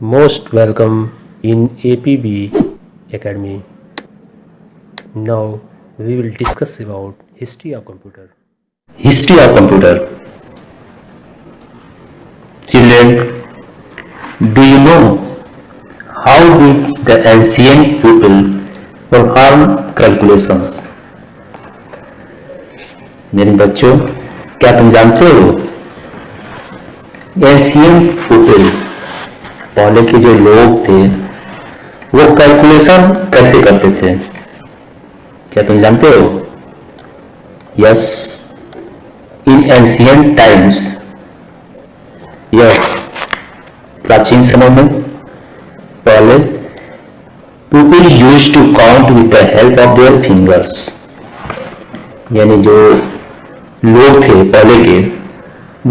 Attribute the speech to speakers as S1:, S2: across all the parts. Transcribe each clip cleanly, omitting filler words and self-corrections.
S1: Most welcome in APB Academy. Now we will discuss about history of computer.
S2: History of computer. Children, do you know how did the ancient people perform calculations? मेरे बच्चों, क्या तुम जानते हो Asian people पहले के जो लोग थे वो कैलकुलेशन कैसे करते थे? क्या तुम जानते हो? Yes, in ancient times, yes, प्राचीन समय में पहले people used to count with the help of their fingers, यानी जो लोग थे पहले के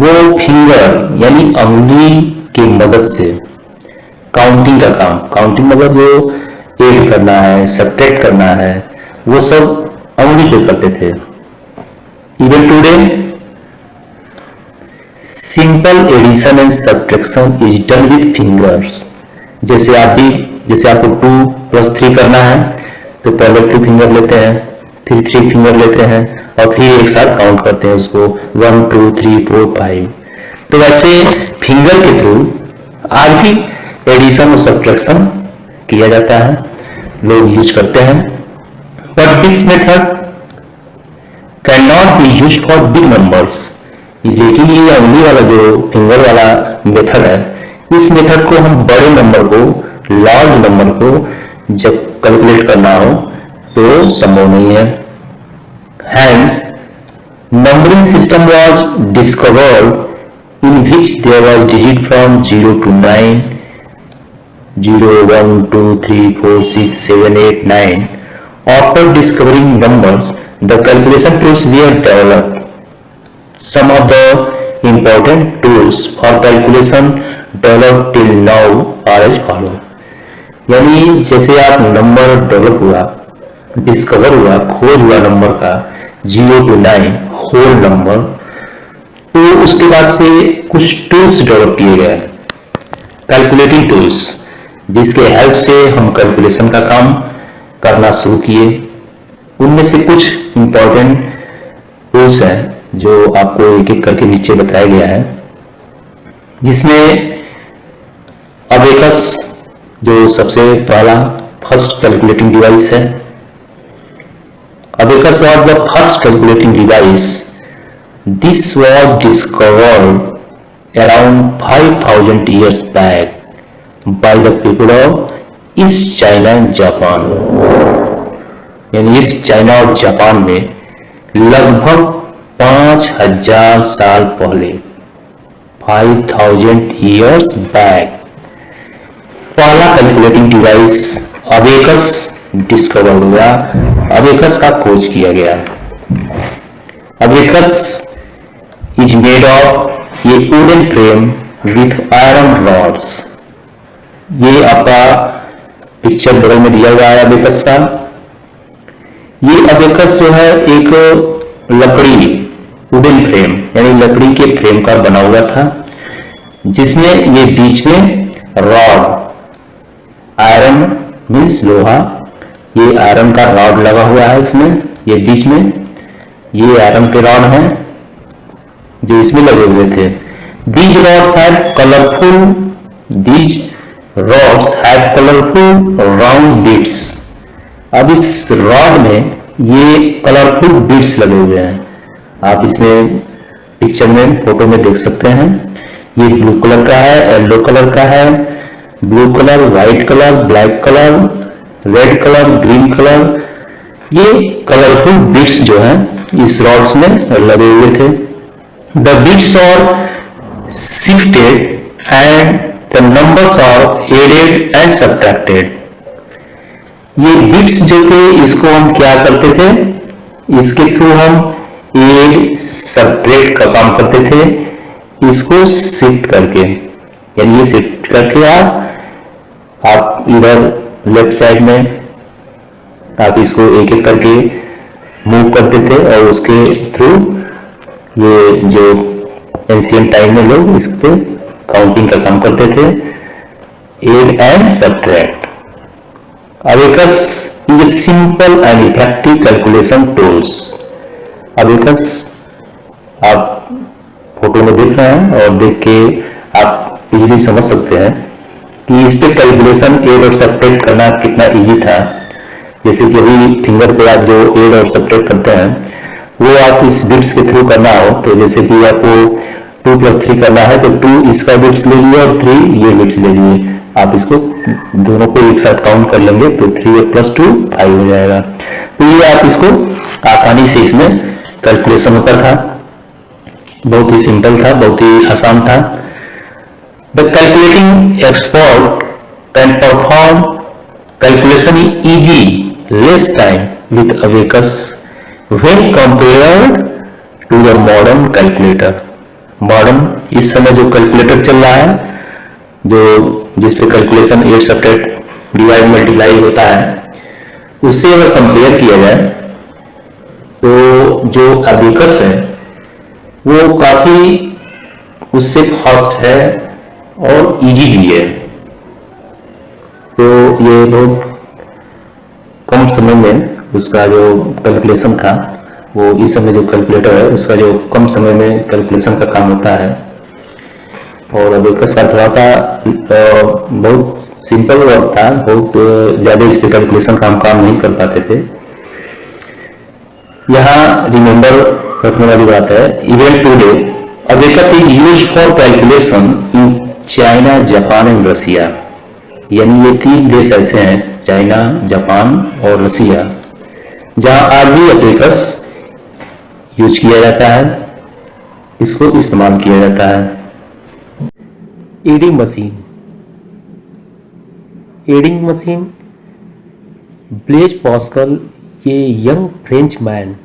S2: वो फिंगर यानी अंगुली की मदद से काउंटिंग का काम, काउंटिंग मतलब जो ऐड करना है, सब्ट्रैक्ट करना है, वो सब अंगुली पे करते थे। Even today simple addition and subtraction is done with fingers. जैसे आपको 2+3 करना है तो पहले 2 फिंगर लेते हैं, फिर 3 फिंगर लेते हैं और फिर एक साथ काउंट करते हैं उसको 1 2 3 4 5। तो वैसे फिंगर के थ्रू आज भी एडिशन और सब्ट्रैक्शन किया जाता है, लोग यूज करते हैं। But this method can not be use for big numbers. लेकिन ये अंगुली वाला जो फिंगर वाला मेथड है, इस मेथड को हम बड़े नंबर को, लार्ज नंबर को जब कैलकुलेट करना हो तो संभव नहीं है। Hence, numbering system was discovered in which there was digit from 0 to 9, 0, 1, 2, 3, 4, 6, 7, 8, 9. After discovering numbers, the calculation tools were developed. Some of the important tools for calculation developed till now are as follow. यानी जैसे आप number develop हुआ, discover हुआ, खोज हुआ number का 0 to 9 whole number, तो उसके बाद से कुछ टूल्स डेवलप किए गए, कैलकुलेटिंग टूल्स, जिसके हेल्प से हम कैलकुलेशन का काम करना शुरू किए। उनमें से कुछ इंपॉर्टेंट टूल्स हैं जो आपको एक एक करके नीचे बताया गया है, जिसमें अबेकस जो सबसे पहला फर्स्ट कैलकुलेटिंग डिवाइस है। Abacus was the first calculating device. This was discovered around 5000 years back by the people of East China and Japan. यानी ईस्ट चाइना और जापान में लगभग 5000 साल पहले, 5000 years back, पहला कैलकुलेटिंग डिवाइस अबेकस डिस्कवर हुआ, abacus का खोज किया गया। अबेकस इज मेड ऑफ ये wooden frame with iron rods. ये आपका पिक्चर बगल में दिया हुआ है अबेकस का। ये अबेकस जो है एक लकड़ी, वुडन फ्रेम यानी लकड़ी के फ्रेम का बना हुआ था, जिसमें ये बीच में रॉड, आयरन मीन्स लोहा, ये आयरन का रॉड लगा हुआ है इसमें, ये बीच में ये आयरन के रॉड हैं जो इसमें लगे हुए थे। These rods had colorful round beads. अब इस रॉड में ये कलरफुल बीड्स लगे हुए हैं, आप इसमें पिक्चर में फोटो में देख सकते हैं। ये ब्लू कलर का है, येलो कलर का है, blue colour, white colour, black colour, red colour, green colour, ये कलरफुल बीड्स जो हैं इस रॉड्स में लगे हुए थे। The beads are shifted and the numbers are added and subtracted. ये बीड्स जो थे इसको हम क्या करते थे, इसके थ्रू हम एड सब्ट्रैक्ट का काम करते थे, इसको शिफ्ट करके, यानी ये शिफ्ट करके आप इधर लेफ्ट साइड में आप इसको एक एक करके मूव करते थे और उसके थ्रू ये जो एंशिएंट टाइम में लोग इस पे काउंटिंग का काम करते थे। add and subtract. Abacus is a simple and effective calculation tools. Abacus आप फोटो में देख रहे हैं और देख के आप इजीली समझ सकते हैं कि इस पे कैलकुलेशन एड और सब्ट्रैक्ट करना कितना इजी था। जैसे कि अभी फिंगर पे आप जो एड और सब्ट्रैक्ट करते हैं वो आप इस बिट्स के थ्रू करना हो, तो जैसे कि आपको 2 + 3 करना है तो 2 इसका बिट्स ले लिए और 3 ये बिट्स ले लिए। आप इसको दोनों को एक साथ काउंट कर लेंगे तो 3 + 2 5 हो जाएगा। तो ये आप इसको आसानी से इसमें कैलकुलेशन होता था, बहुत ही सिंपल था, बहुत ही आसान था। The calculating expert can perform calculation easy less time with abacus when compared to the modern calculator. Modern इस समय जो कैलकुलेटर चल रहा है, जो जिसपे calculation add subtract divide multiply होता है, उससे अगर कंपेयर किया जाए तो जो अबेकस है वो काफी उससे फास्ट है और इजी भी है। तो ये बहुत कम समय में उसका जो कैलकुलेशन था, वो इस समय जो कैलकुलेटर है उसका जो कम समय में कैलकुलेशन का काम होता है। और अबेकस का थोड़ा सा बहुत सिंपल वर्क था, बहुत ज़्यादा इस पर कैलकुलेशन का हम काम नहीं कर पाते थे। यहाँ रिमेंबर रखने वाली बात है, even today abacus is used for calculation in China, Japan and Russia. यानी ये 3 देश ऐसे हैं, चाइना, जापान और रसिया, जहां आज भी अबेकस यूज किया जाता है, इसको इस्तेमाल किया जाता है।
S1: Adding machine. Adding machine Blaise Pascal, ये young French man,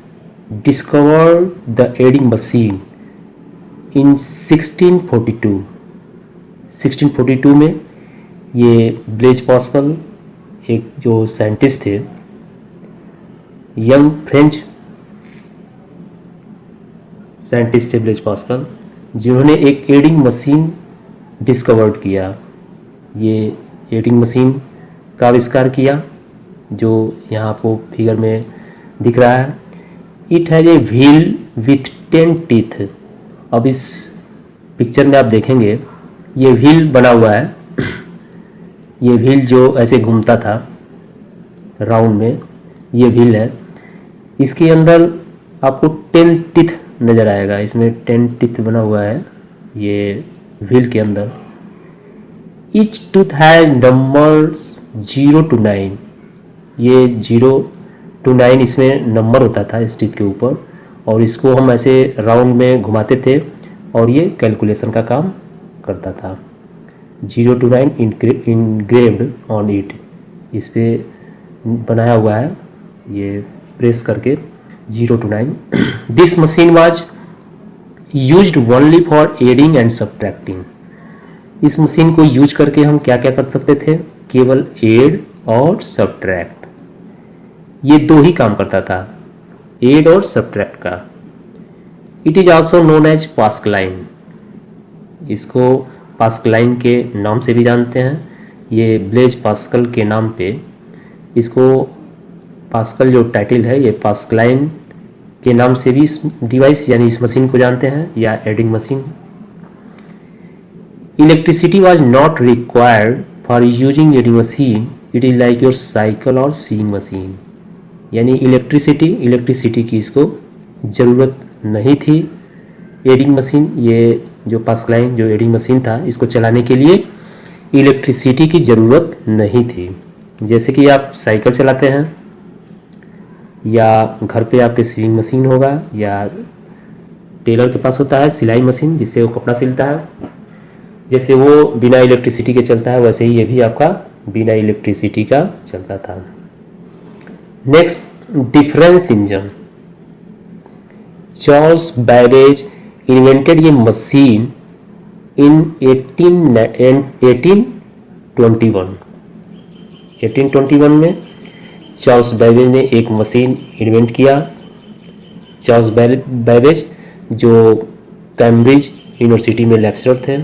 S1: discovered the adding machine in 1642। 1642 में ये ब्लेज पास्कल एक जो साइंटिस्ट थे, यंग फ्रेंच साइंटिस्ट थे ब्लेज पास्कल, जिन्होंने एक एडिंग मशीन डिस्कवर्ड किया। ये एडिंग मशीन का आविष्कार किया जो यहाँ आपको फिगर में दिख रहा है। It has a wheel with 10 teeth. अब इस पिक्चर में आप देखेंगे ये व्हील बना हुआ है, ये व्हील जो ऐसे घूमता था राउंड में, ये व्हील है। इसके अंदर आपको 10 टीथ नज़र आएगा, इसमें 10 टीथ बना हुआ है ये व्हील के अंदर। Each tooth has numbers 0 to 9। ये 0 to 9 इसमें नंबर होता था इस टीथ के ऊपर, और इसको हम ऐसे राउंड में घुमाते थे और ये कैलकुलेशन का काम करता था। 0 to 9 इंग्रेव्ड ऑन इट, इस पे बनाया हुआ है, ये प्रेस करके 0 to 9। This machine was used only for adding and subtracting. इस मशीन को यूज करके हम क्या क्या कर सकते थे, केवल एड और सब्ट्रैक्ट, ये 2 ही काम करता था, एड और सब्ट्रैक्ट का। It is also known as Pascaline, इसको पास्कलाइन के नाम से भी जानते हैं। ये ब्लेज पास्कल के नाम पे इसको, पास्कल जो टाइटल है, ये पास्कलाइन के नाम से भी इस डिवाइस यानी इस मशीन को जानते हैं, या adding machine. Electricity was not required for using adding machine, it is like your cycle और सीइंग मशीन। यानी इलेक्ट्रिसिटी की इसको ज़रूरत नहीं थी। एडिंग मशीन, ये जो पास्कलाइन जो एडिंग मशीन था, इसको चलाने के लिए इलेक्ट्रिसिटी की ज़रूरत नहीं थी। जैसे कि आप साइकिल चलाते हैं, या घर पे आपके सीइंग मशीन होगा, या टेलर के पास होता है सिलाई मशीन जिससे वो कपड़ा सिलता है, जैसे वो बिना इलेक्ट्रिसिटी के चलता है, वैसे ही ये भी आपका बिना इलेक्ट्रिसिटी का चलता था। Next, difference engine. Charles Babbage invented ये मशीन इन 1821 में चार्ल्स बैबेज ने एक मशीन इन्वेंट किया। चार्ल्स बैबेज जो कैम्ब्रिज यूनिवर्सिटी में लेक्चरर थे।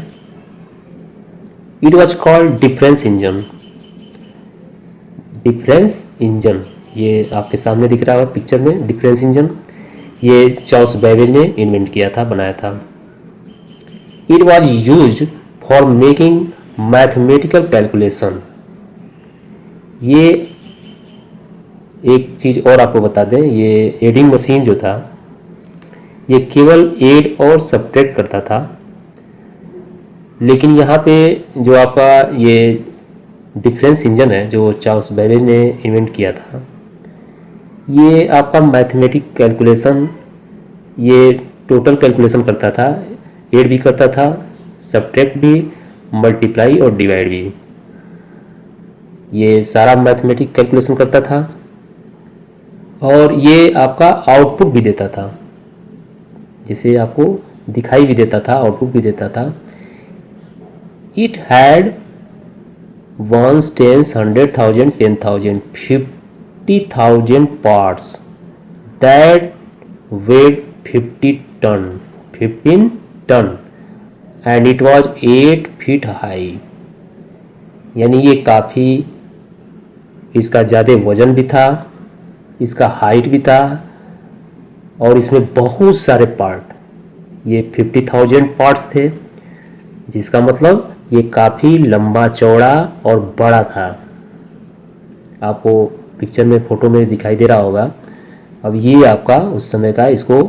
S1: It was called difference engine. Difference engine ये आपके सामने दिख रहा है पिक्चर में, डिफरेंस इंजन ये चार्ल्स बेबेज ने इन्वेंट किया था, बनाया था। It was used for making mathematical calculation. ये एक चीज़ और आपको बता दें, ये एडिंग मशीन जो था ये केवल एड और सब्ट्रैक्ट करता था, लेकिन यहाँ पे जो आपका ये डिफरेंस इंजन है जो चार्ल्स बेबेज ने इन्वेंट किया था, ये आपका मैथमेटिक कैलकुलेशन, ये टोटल कैलकुलेशन करता था, एड भी करता था, सब्ट्रैक्ट भी, मल्टीप्लाई और डिवाइड भी, ये सारा मैथमेटिक कैलकुलेशन करता था और ये आपका आउटपुट भी देता था, जिसे आपको दिखाई भी देता था, आउटपुट भी देता था। It had ones, tens, 100,000, 10,000, 50,000 parts that weigh 15 ton and it was 8 feet high. यानी ये काफ़ी, इसका ज़्यादा वजन भी था, इसका हाइट भी था और इसमें बहुत सारे पार्ट, ये 50,000 पार्ट्स थे, जिसका मतलब ये काफ़ी लंबा चौड़ा और बड़ा था। आपको पिक्चर में, फोटो में दिखाई दे रहा होगा। अब ये आपका उस समय का, इसको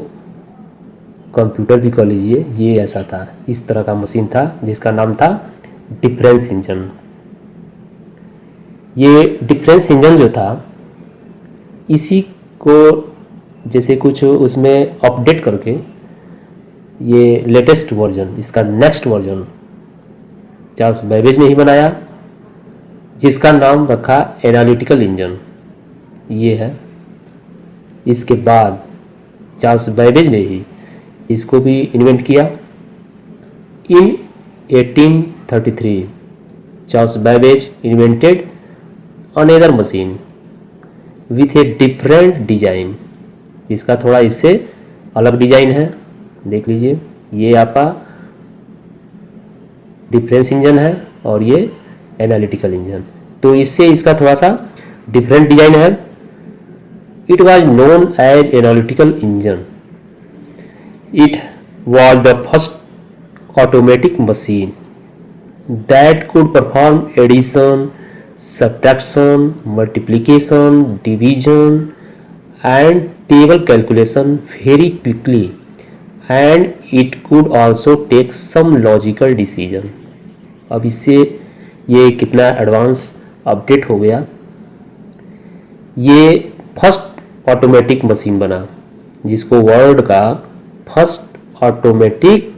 S1: कंप्यूटर भी कह लीजिए, ये ऐसा था, इस तरह का मशीन था जिसका नाम था डिफरेंस इंजन। ये डिफरेंस इंजन जो था, इसी को जैसे कुछ उसमें अपडेट करके ये लेटेस्ट वर्जन, इसका नेक्स्ट वर्जन चार्ल्स बेबेज ने ही बनाया, जिसका नाम रखा एनालिटिकल इंजन, ये है। इसके बाद चार्ल्स बेबेज ने ही इसको भी इन्वेंट किया। इन 1833 Charles Babbage invented another machine with a different design. इसका थोड़ा इससे अलग डिजाइन है, देख लीजिए, ये आपका डिफरेंस इंजन है और ये एनालिटिकल इंजन, तो इससे इसका थोड़ा सा डिफरेंट डिजाइन है। It was known as analytical engine. It was the first automatic machine that could perform addition, subtraction, multiplication, division and table calculation very quickly, and it could also take some logical decision। अब इससे ये कितना advance update हो गया। ये first automatic machine बना, जिसको world का फर्स्ट ऑटोमेटिक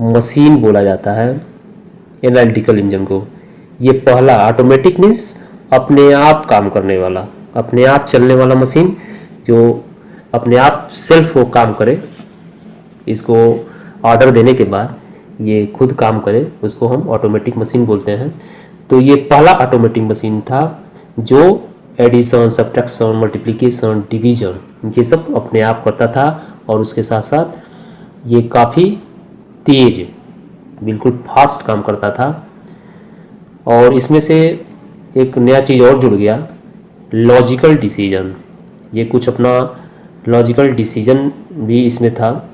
S1: मशीन बोला जाता है, एनालिटिकल इंजन को। ये पहला, ऑटोमेटिक मीन्स अपने आप काम करने वाला, अपने आप चलने वाला मशीन, जो अपने आप सेल्फ वो काम करे, इसको ऑर्डर देने के बाद ये खुद काम करे, उसको हम ऑटोमेटिक मशीन बोलते हैं। तो ये पहला ऑटोमेटिक मशीन था जो एडिशन, सब्ट्रैक्शन, मल्टीप्लिकेशन, डिवीजन ये सब अपने आप करता था, और उसके साथ साथ ये काफ़ी तेज, बिल्कुल फास्ट काम करता था। और इसमें से एक नया चीज़ और जुड़ गया, लॉजिकल डिसीजन। ये कुछ अपना लॉजिकल डिसीजन भी इसमें था।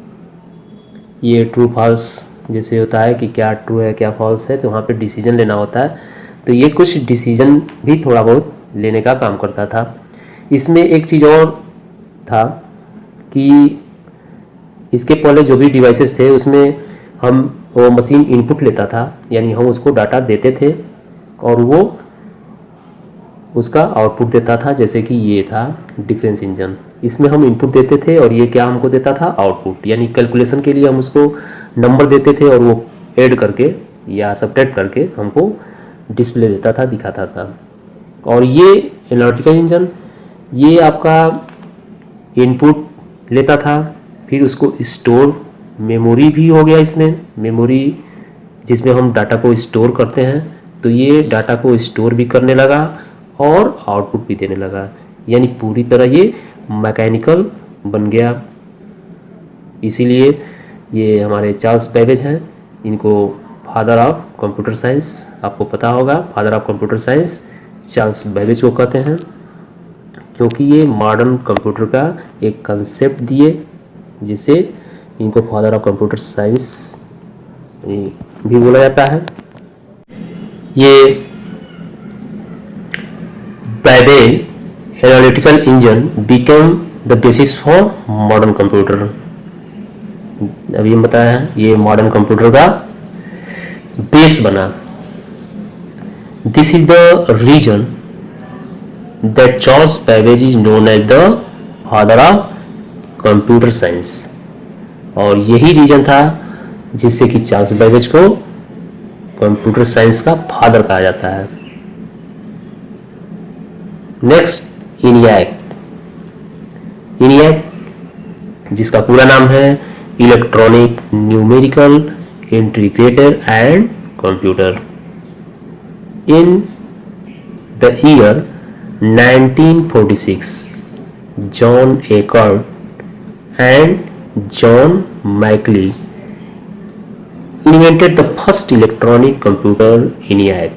S1: ये ट्रू फॉल्स जैसे होता है कि क्या ट्रू है क्या फॉल्स है, तो वहाँ पे डिसीजन लेना होता है, तो ये कुछ डिसीजन भी थोड़ा बहुत लेने का काम करता था। इसमें एक चीज़ और था कि इसके पहले जो भी डिवाइसेस थे उसमें हम वो मशीन इनपुट लेता था, यानी हम उसको डाटा देते थे और वो उसका आउटपुट देता था। जैसे कि ये था डिफरेंस इंजन, इसमें हम इनपुट देते थे और ये क्या हमको देता था, आउटपुट। यानी कैलकुलेशन के लिए हम उसको नंबर देते थे और वो ऐड करके या सब्ट्रैक्ट करके हमको डिस्प्ले देता था, दिखाता था। और ये एनालिटिकल इंजन, ये आपका इनपुट लेता था, फिर उसको स्टोर, मेमोरी भी हो गया इसमें, मेमोरी जिसमें हम डाटा को स्टोर करते हैं, तो ये डाटा को स्टोर भी करने लगा और आउटपुट भी देने लगा। यानी पूरी तरह ये मैकेनिकल बन गया। इसीलिए ये हमारे चार्ल्स बेबेज हैं, इनको फादर ऑफ कंप्यूटर साइंस, आपको पता होगा father of computer science Charles Babbage को कहते हैं, क्योंकि ये मॉडर्न कंप्यूटर का एक कंसेप्ट दिए, जिसे इनको फादर ऑफ कंप्यूटर साइंस भी बोला जाता है। ये Babbage analytical engine become the basis for modern computer. अभी हम बताया है ये मॉडर्न कंप्यूटर का बेस बना। This is the reason that Charles Babbage is known as the father of computer science, और यही रीजन था जिससे कि चार्ल्स बेबेज को कंप्यूटर साइंस का फादर कहा जाता है। नेक्स्ट इनियाक। इनियाक जिसका पूरा नाम है electronic numerical integrator and computer. In the year 1946 John Eckert and John Mauchly invented the first electronic computer ENIAC।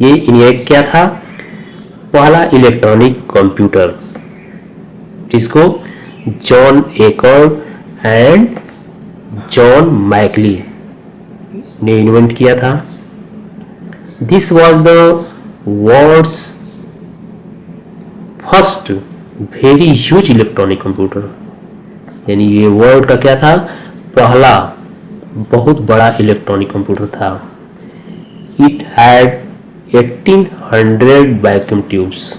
S1: ये ENIAC क्या था? पहला इलेक्ट्रॉनिक कंप्यूटर जिसको John Eckert and John Mauchly ने इन्वेंट किया था। This was the world's first very huge electronic computer, यानी ये वर्ल्ड का क्या था? पहला बहुत बड़ा इलेक्ट्रॉनिक कंप्यूटर था। इट हैड 1800 वैक्यूम ट्यूब्स,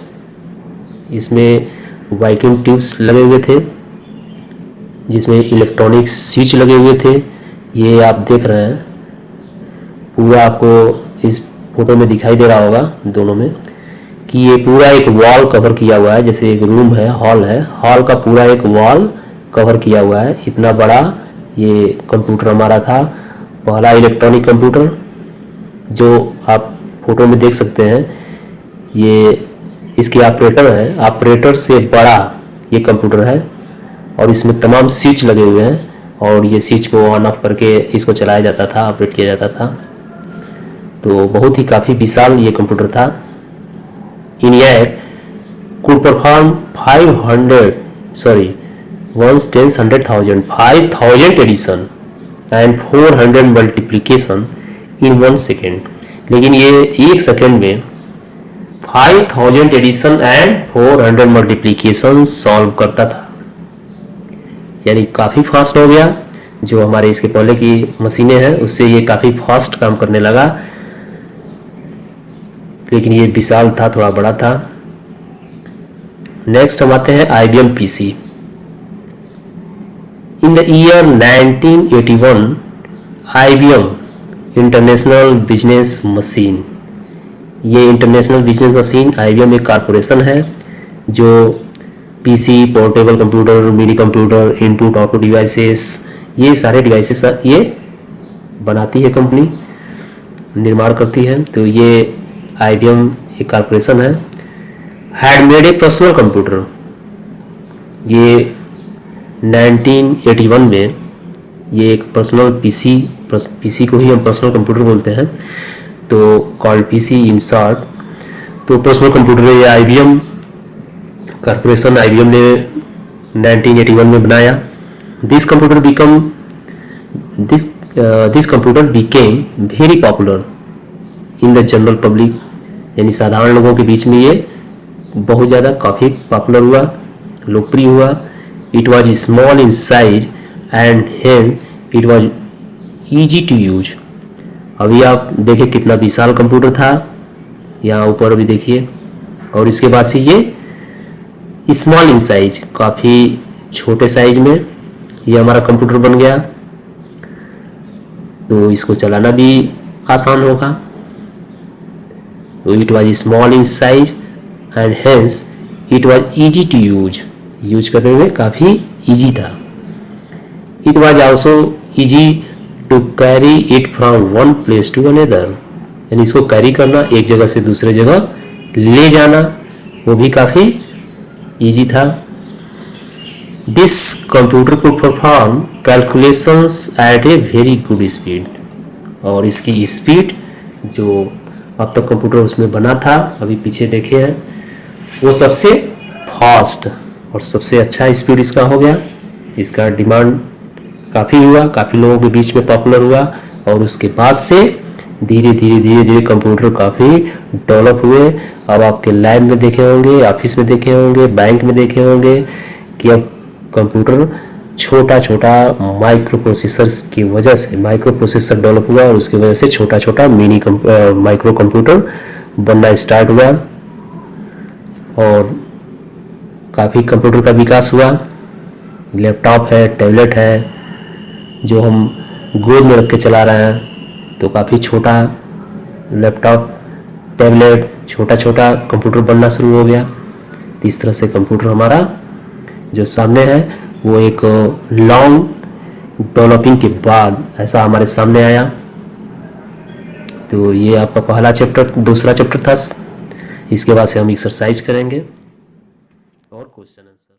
S1: इसमें वैक्यूम ट्यूब्स लगे हुए थे जिसमें इलेक्ट्रॉनिक स्विच लगे हुए थे। ये आप देख रहे हैं, पूरा आपको इस फोटो में दिखाई दे रहा होगा दोनों में कि ये पूरा एक वॉल कवर किया हुआ है, जैसे एक रूम है, हॉल है, हॉल का पूरा एक वॉल कवर किया हुआ है। इतना बड़ा ये कंप्यूटर हमारा था, पहला इलेक्ट्रॉनिक कंप्यूटर जो आप फोटो में देख सकते हैं। ये इसके ऑपरेटर है, ऑपरेटर से बड़ा ये कंप्यूटर है और इसमें तमाम स्विच लगे हुए हैं और ये स्विच को ऑन ऑफ करके इसको चलाया जाता था, ऑपरेट किया जाता था। तो बहुत ही काफ़ी विशाल ये कंप्यूटर था। ENIAC could perform 5,000 addition and 400 multiplication in 1 second। लेकिन ये 1 सेकेंड में 5000 एडिशन एंड 400 मल्टीप्लिकेशन सॉल्व करता था, यानी काफ़ी फास्ट हो गया। जो हमारे इसके पहले की मशीनें हैं उससे ये काफ़ी फास्ट काम करने लगा, लेकिन ये विशाल था, थोड़ा बड़ा था। नेक्स्ट हम आते हैं IBM PC। In the year 1981 IBM international business machine, ये इंटरनेशनल बिजनेस मशीन IBM एक कारपोरेशन है जो PC, portable computer, mini computer, input output devices, ये सारे डिवाइसेस ये बनाती है, कंपनी निर्माण करती है। तो ये IBM एक कारपोरेशन है। Had made a personal computer, ये 1981 में ये एक पर्सनल PC को ही हम पर्सनल कंप्यूटर बोलते हैं, तो कॉल्ड PC इन शॉर्ट। तो पर्सनल कंप्यूटर ये IBM कारपोरेशन IBM ने 1981 में बनाया। This computer became very popular in the general public, यानी साधारण लोगों के बीच में ये बहुत ज़्यादा काफ़ी पॉपुलर हुआ, लोकप्रिय हुआ। It was small in size and hence it was easy to use. अभी आप देखिए कितना विशाल कंप्यूटर था, यहाँ ऊपर अभी देखिए। और इसके बाद से ये स्मॉल इन साइज, काफ़ी छोटे साइज में ये हमारा कंप्यूटर बन गया, तो इसको चलाना भी आसान होगा। तो it was small in size and hence it was easy to use करने में काफ़ी ईजी था। It was also easy to carry it from one place to another, यानी इसको कैरी करना, एक जगह से दूसरे जगह ले जाना, वो भी काफ़ी ईजी था। This computer could perform calculations at a very good speed। और इसकी स्पीड जो अब तक कंप्यूटर उसमें बना था, अभी पीछे देखे हैं, वो सबसे फास्ट और सबसे अच्छा स्पीड इसका हो गया। इसका डिमांड काफ़ी हुआ, काफ़ी लोगों के बीच में पॉपुलर हुआ और उसके बाद से धीरे धीरे कंप्यूटर काफ़ी डेवलप हुए। अब आपके लैब में देखे होंगे, ऑफिस में देखे होंगे, बैंक में देखे होंगे कि अब कंप्यूटर छोटा छोटा माइक्रो प्रोसेसर्स की वजह से माइक्रो प्रोसेसर डेवलप हुआ और उसकी वजह से छोटा छोटा मिनी माइक्रो कंप्यूटर बनना स्टार्ट हुआ और काफ़ी कंप्यूटर का विकास हुआ। लैपटॉप है, टैबलेट है, जो हम गोद में रख के चला रहे हैं, तो काफ़ी छोटा लैपटॉप, टैबलेट, छोटा छोटा कंप्यूटर बनना शुरू हो गया। तो इस तरह से कंप्यूटर हमारा जो सामने है वो एक लॉन्ग डेवलपिंग के बाद ऐसा हमारे सामने आया। तो ये आपका पहला चैप्टर, दूसरा चैप्टर था। इसके बाद से हम एक्सरसाइज करेंगे और क्वेश्चन आंसर।